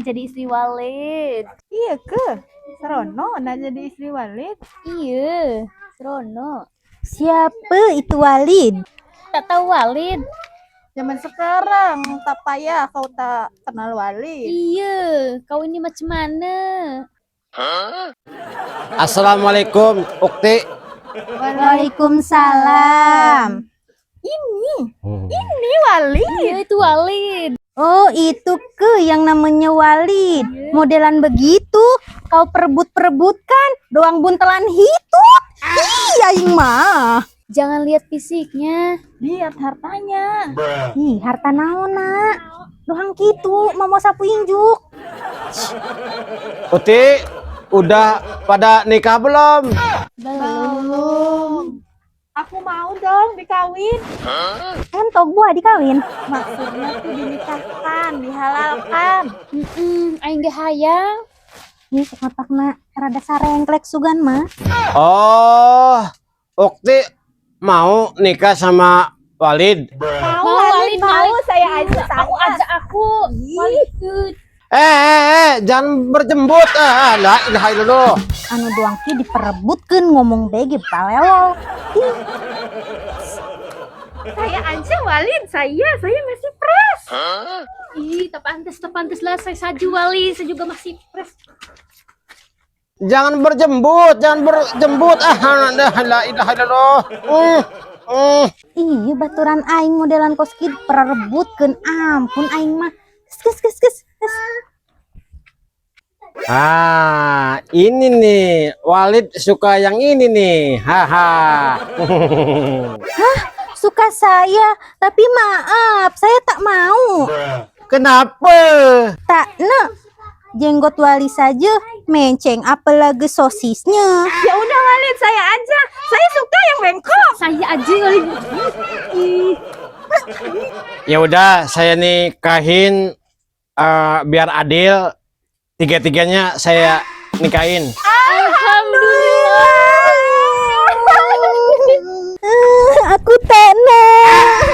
jadi istri Walid. Iya ke? Serono nak jadi istri Walid. Iya, serono. Siapa itu Walid? Tak tahu Walid? Zaman sekarang tak payah kau tak kenal Walid. Iya, kau ini macam mana? Assalamualaikum, Ukti. Waalaikumsalam. Ini Walid. Iya, itu Walid. Oh, itu ke yang namanya Walid. Modelan begitu, kau perebut-perebutkan, doang buntelan hitut. Iya, Aing mah. Jangan lihat fisiknya. Lihat hartanya. Ih, harta naon, Nak? Doang gitu, mau sapu injuk. Ukti, udah pada nikah belum? Belum. Aku mau dong dikawin. Entok buah dikawin. Maksudnya tuh dinikahkan, dihalalkan. Aing ge hayang. Ih, otakna rada sarengklek sugan mah. Oh, Ukti mau nikah sama Walid. Mau Mau, Walid, Walid, mau. Walid. Saya aja. Aku ajak aku. Walid ikut. Jangan berjembut. La ilaha illallah. Anu doang ki diperebutkeun ngomong bege palelol. Saya aja Walid. Saya masih pres. Ih, tak pantas lah saya saju Walid. Saya juga masih pres. Jangan berjembut. La ilaha illallah. Iya baturan aing modelan koski perebutkeun ampun aing mah. Kes. Ini nih, Walid suka yang ini nih. Haha. Suka saya, tapi maaf, saya tak mau. Kenapa? Tak jenggot Wali saja menceng, apalagi sosisnya. Ya udah Walid, saya aja. Saya suka yang bengkok. Saya aja Walid. Ya udah, saya nikahin biar adil. Tiga-tiganya saya nikahin. Alhamdulillah. Aku tenar.